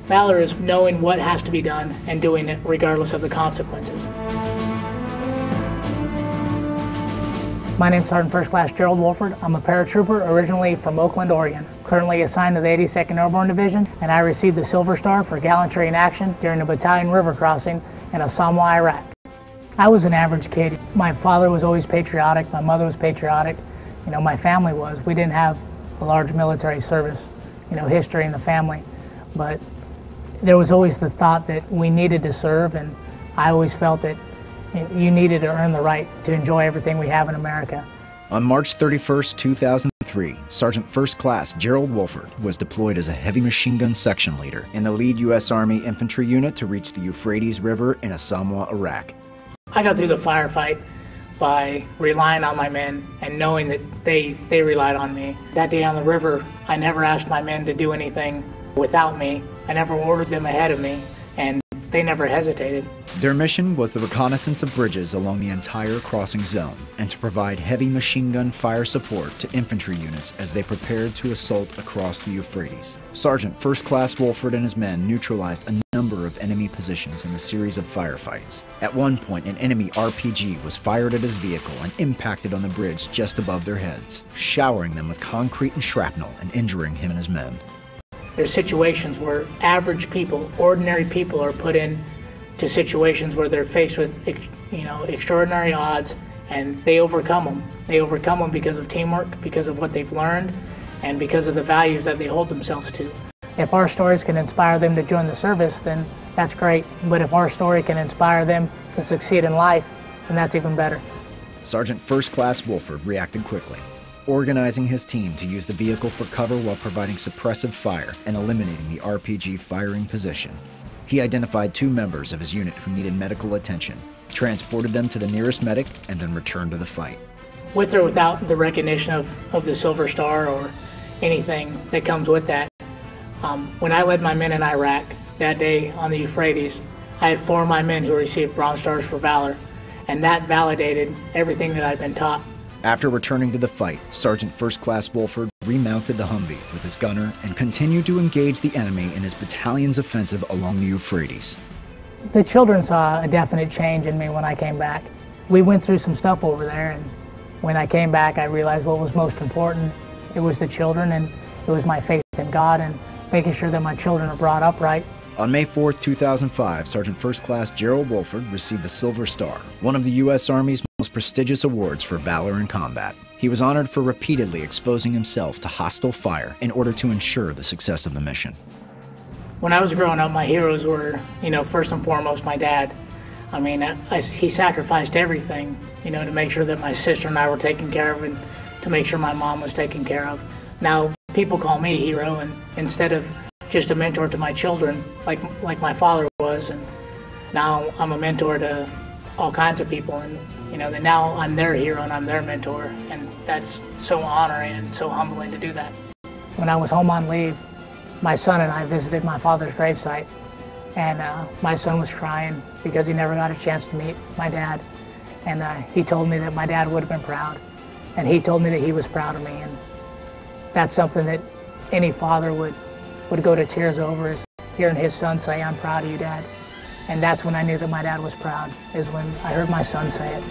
Valor is knowing what has to be done and doing it regardless of the consequences. My name is Sergeant First Class Gerald Wolford. I'm a paratrooper originally from Oakland, Oregon. Currently assigned to the 82nd Airborne Division, and I received the Silver Star for gallantry in action during a battalion river crossing in Assamwa, Iraq. I was an average kid. My father was always patriotic, my mother was patriotic, my family was. We didn't have a large military service, history in the family, but there was always the thought that we needed to serve, and I always felt that you needed to earn the right to enjoy everything we have in America. On March 31st, 2003, Sergeant First Class Gerald Wolford was deployed as a heavy machine gun section leader in the lead U.S. Army infantry unit to reach the Euphrates River in Assamwa, Iraq. I got through the firefight by relying on my men and knowing that they relied on me. That day on the river, I never asked my men to do anything without me. I never ordered them ahead of me, and they never hesitated. Their mission was the reconnaissance of bridges along the entire crossing zone and to provide heavy machine gun fire support to infantry units as they prepared to assault across the Euphrates. Sergeant First Class Wolford and his men neutralized a number of enemy positions in a series of firefights. At one point, an enemy RPG was fired at his vehicle and impacted on the bridge just above their heads, showering them with concrete and shrapnel and injuring him and his men. There's situations where average people, ordinary people, are put in to situations where they're faced with, extraordinary odds, and they overcome them. They overcome them because of teamwork, because of what they've learned, and because of the values that they hold themselves to. If our stories can inspire them to join the service, then that's great. But if our story can inspire them to succeed in life, then that's even better. Sergeant First Class Wolford reacted quickly, organizing his team to use the vehicle for cover while providing suppressive fire and eliminating the RPG firing position. He identified 2 members of his unit who needed medical attention, transported them to the nearest medic, and then returned to the fight. With or without the recognition of the Silver Star or anything that comes with that, when I led my men in Iraq that day on the Euphrates, I had 4 of my men who received Bronze Stars for valor, and that validated everything that I'd been taught. After returning to the fight, Sergeant First Class Wolford remounted the Humvee with his gunner and continued to engage the enemy in his battalion's offensive along the Euphrates. The children saw a definite change in me when I came back. We went through some stuff over there, and when I came back, I realized what was most important. It was the children, and it was my faith in God and making sure that my children are brought up right. On May 4, 2005, Sergeant First Class Gerald Wolford received the Silver Star, one of the U.S. Army's most prestigious awards for valor in combat. He was honored for repeatedly exposing himself to hostile fire in order to ensure the success of the mission. When I was growing up, my heroes were, first and foremost my dad. He sacrificed everything, to make sure that my sister and I were taken care of and to make sure my mom was taken care of. Now, people call me a hero, and instead of just a mentor to my children, like my father was, and now I'm a mentor to all kinds of people, and that now I'm their hero and I'm their mentor, and that's so honoring and so humbling to do that. When I was home on leave, my son and I visited my father's gravesite, and my son was crying because he never got a chance to meet my dad, and he told me that my dad would have been proud, and he told me that he was proud of me, and that's something that any father would go to tears over, is hearing his son say, "I'm proud of you, Dad." And that's when I knew that my dad was proud, is when I heard my son say it.